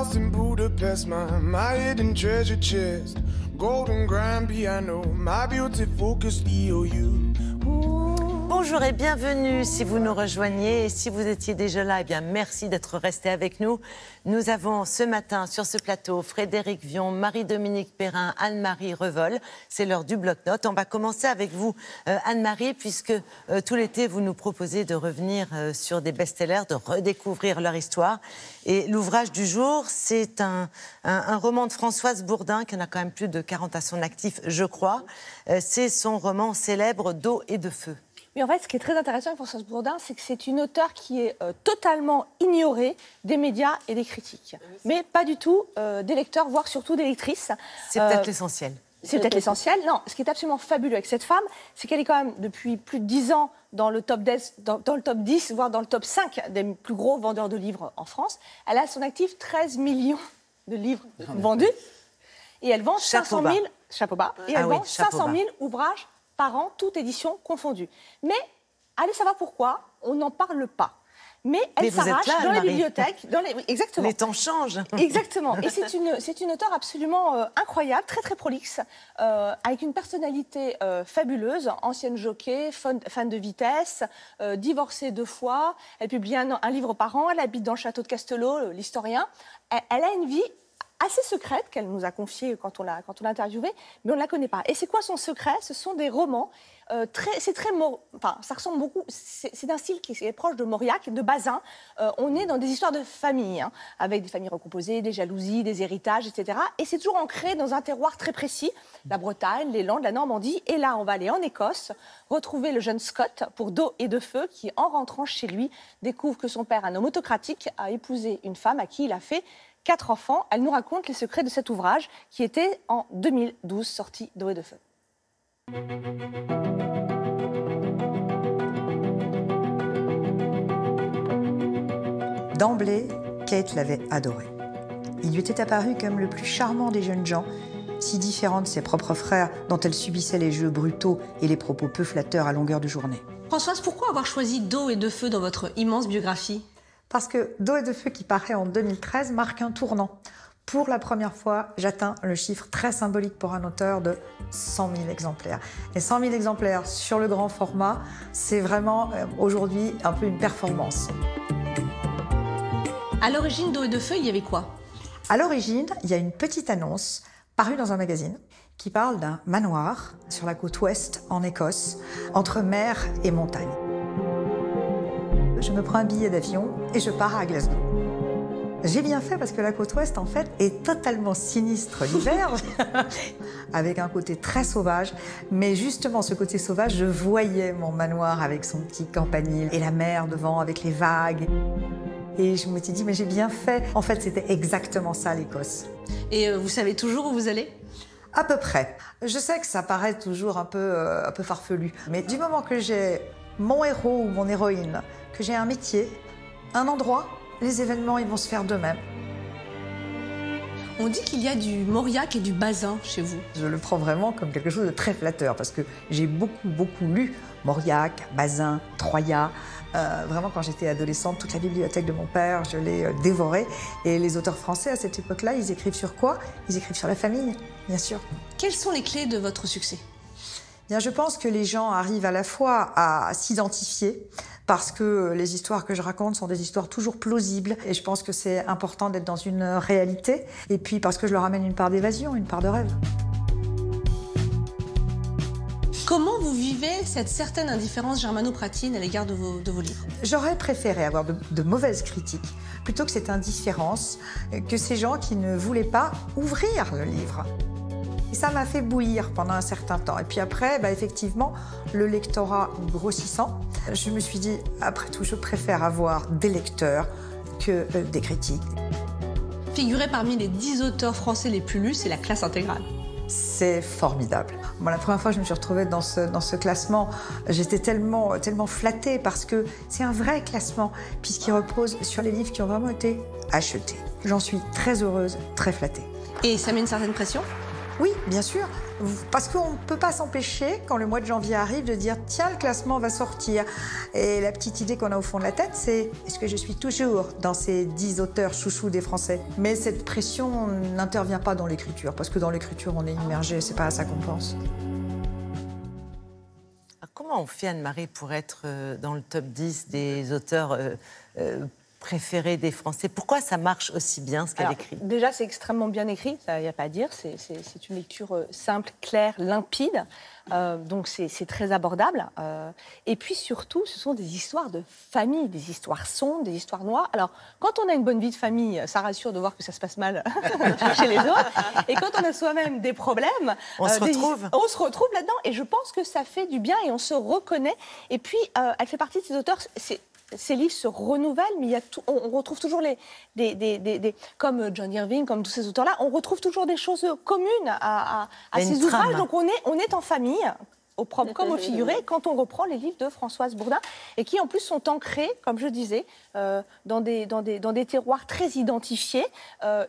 house in Budapest, my hidden treasure chest, golden grand piano, my beauty focus EOU. Bonjour et bienvenue si vous nous rejoignez. Et si vous étiez déjà là, eh bien merci d'être resté avec nous. Nous avons ce matin sur ce plateau Frédéric Vion, Marie-Dominique Perrin, Anne-Marie Revol. C'est l'heure du bloc-notes. On va commencer avec vous, Anne-Marie, puisque tout l'été, vous nous proposez de revenir sur des best-sellers, de redécouvrir leur histoire. Et l'ouvrage du jour, c'est un roman de Françoise Bourdin, qui en a quand même plus de 40 à son actif, je crois. C'est son roman célèbre d'eau et de feu. Mais en fait, ce qui est très intéressant avec Françoise Bourdin, c'est que c'est une auteure qui est totalement ignorée des médias et des critiques. Mais pas du tout des lecteurs, voire surtout des lectrices. C'est peut-être l'essentiel. C'est peut-être l'essentiel. Non, ce qui est absolument fabuleux avec cette femme, c'est qu'elle est quand même, depuis plus de 10 ans, dans le top 10, dans le top 10, voire dans le top 5 des plus gros vendeurs de livres en France. Elle a à son actif 13 millions de livres vendus. Et elle vend 500 000... Chapeau bas. Et elle vend 500 000 ouvrages par an, toute édition confondue. Mais, allez savoir pourquoi, on n'en parle pas. Mais elle s'arrache dans les bibliothèques. Oui, exactement. Les temps changent. Exactement. Et c'est une auteure absolument incroyable, très très prolixe, avec une personnalité fabuleuse, ancienne jockey, fan de vitesse, divorcée 2 fois. Elle publie un livre par an, elle habite dans le château de Castelot, l'historien. Elle a une vie assez secrète qu'elle nous a confiée quand on l'a interviewée, mais on ne la connaît pas. Et c'est quoi son secret? Ce sont des romans, ça ressemble beaucoup, c'est d'un style qui est proche de Mauriac, de Bazin. On est dans des histoires de famille, hein, avec des familles recomposées, des jalousies, des héritages, etc. Et c'est toujours ancré dans un terroir très précis, la Bretagne, les Landes, la Normandie. Et là, on va aller en Écosse, retrouver le jeune Scott pour d'eau et de feu, qui, en rentrant chez lui, découvre que son père, un homme autocratique, a épousé une femme à qui il a fait 4 enfants. Elle nous raconte les secrets de cet ouvrage qui était en 2012 sorti d'Eau et de feu. D'emblée, Kate l'avait adoré. Il lui était apparu comme le plus charmant des jeunes gens, si différent de ses propres frères dont elle subissait les jeux brutaux et les propos peu flatteurs à longueur de journée. Françoise, pourquoi avoir choisi D'eau et de feu dans votre immense biographie ? Parce que D'eau et de feu, qui paraît en 2013, marque un tournant. Pour la première fois, j'atteins le chiffre très symbolique pour un auteur de 100 000 exemplaires. Et 100 000 exemplaires sur le grand format, c'est vraiment aujourd'hui un peu une performance. À l'origine d'Eau et de feu, il y avait quoi? À l'origine, il y a une petite annonce parue dans un magazine qui parle d'un manoir sur la côte ouest en Écosse, entre mer et montagne. Je me prends un billet d'avion et je pars à Glasgow. J'ai bien fait parce que la côte ouest, en fait, est totalement sinistre l'hiver, avec un côté très sauvage. Mais justement, ce côté sauvage, je voyais mon manoir avec son petit campanile et la mer devant avec les vagues. Et je me suis dit, mais j'ai bien fait. En fait, c'était exactement ça, l'Écosse. Et vous savez toujours où vous allez ? À peu près. Je sais que ça paraît toujours un peu farfelu. Mais du moment que j'ai mon héros ou mon héroïne, que j'ai un métier, un endroit, les événements, ils vont se faire d'eux-mêmes. On dit qu'il y a du Mauriac et du Bazin chez vous. Je le prends vraiment comme quelque chose de très flatteur parce que j'ai beaucoup lu Mauriac, Bazin, Troyat. Vraiment, quand j'étais adolescente, toute la bibliothèque de mon père, je l'ai dévorée. Et les auteurs français, à cette époque-là, ils écrivent sur quoi? Ils écrivent sur la famille, bien sûr. Quelles sont les clés de votre succès? Bien, je pense que les gens arrivent à la fois à s'identifier, parce que les histoires que je raconte sont des histoires toujours plausibles, et je pense que c'est important d'être dans une réalité, et puis parce que je leur amène une part d'évasion, une part de rêve. Comment vous vivez cette certaine indifférence germano-pratine à l'égard de vos livres? J'aurais préféré avoir de mauvaises critiques, plutôt que cette indifférence, que ces gens qui ne voulaient pas ouvrir le livre. Et ça m'a fait bouillir pendant un certain temps. Et puis après, effectivement, le lectorat grossissant, je me suis dit, après tout, je préfère avoir des lecteurs que des critiques. Figurer parmi les 10 auteurs français les plus lus, c'est la classe intégrale. C'est formidable. Moi, la première fois que je me suis retrouvée dans ce classement, j'étais tellement flattée parce que c'est un vrai classement, puisqu'il repose sur les livres qui ont vraiment été achetés. J'en suis très heureuse, très flattée. Et ça met une certaine pression ? Oui, bien sûr, parce qu'on ne peut pas s'empêcher, quand le mois de janvier arrive, de dire « tiens, le classement va sortir ». Et la petite idée qu'on a au fond de la tête, c'est « est-ce que je suis toujours dans ces 10 auteurs chouchous des Français ?» Mais cette pression n'intervient pas dans l'écriture, parce que dans l'écriture, on est immergé, c'est pas à ça qu'on pense. Comment on fait, Anne-Marie, pour être dans le top 10 des auteurs préférés des Français? Pourquoi ça marche aussi bien, ce qu'elle écrit? Déjà, c'est extrêmement bien écrit, il n'y a pas à dire. C'est une lecture simple, claire, limpide. Donc, c'est très abordable. Et puis, surtout, ce sont des histoires de famille, des histoires sombres, des histoires noires. Alors, quand on a une bonne vie de famille, ça rassure de voir que ça se passe mal chez les autres. Et quand on a soi-même des problèmes, on se retrouve là-dedans. Et je pense que ça fait du bien et on se reconnaît. Et puis, elle fait partie de ces auteurs... Ces livres se renouvellent, mais il y a on retrouve toujours comme John Irving, comme tous ces auteurs-là, on retrouve toujours des choses communes à ces ouvrages. Donc on est en famille, au propre comme au figuré, quand on reprend les livres de Françoise Bourdin, et qui en plus sont ancrés, comme je disais, dans des terroirs très identifiés.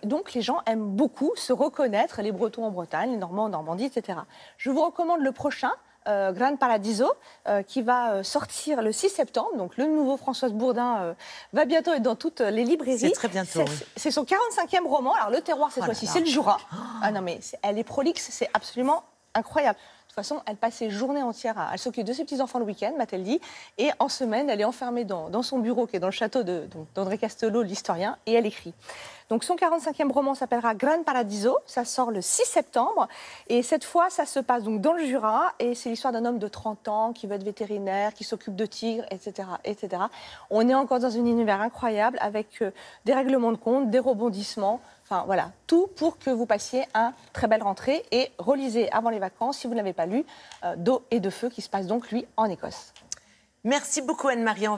Donc les gens aiment beaucoup se reconnaître, les Bretons en Bretagne, les Normands en Normandie, etc. Je vous recommande le prochain, Gran Paradiso, qui va sortir le 6 septembre. Donc le nouveau Françoise Bourdin va bientôt être dans toutes les librairies. C'est très bientôt. C'est son 45e roman. Alors le terroir cette fois-ci, c'est le Jura. Ah non mais elle est prolixe, c'est absolument incroyable. De toute façon, elle passe ses journées entières elle s'occupe de ses petits-enfants le week-end, m'a-t-elle dit, et en semaine, elle est enfermée dans son bureau qui est dans le château d'André Castelot, l'historien, et elle écrit. Donc son 45e roman s'appellera Gran Paradiso, ça sort le 6 septembre, et cette fois, ça se passe donc dans le Jura, et c'est l'histoire d'un homme de 30 ans qui veut être vétérinaire, qui s'occupe de tigres, etc., etc. On est encore dans un univers incroyable, avec des règlements de compte, des rebondissements, enfin voilà, tout pour que vous passiez une très belle rentrée, et relisez avant les vacances, si vous ne l'avez pas lu, D'eau et de feu, qui se passe donc, lui, en Écosse. Merci beaucoup, Anne-Marie.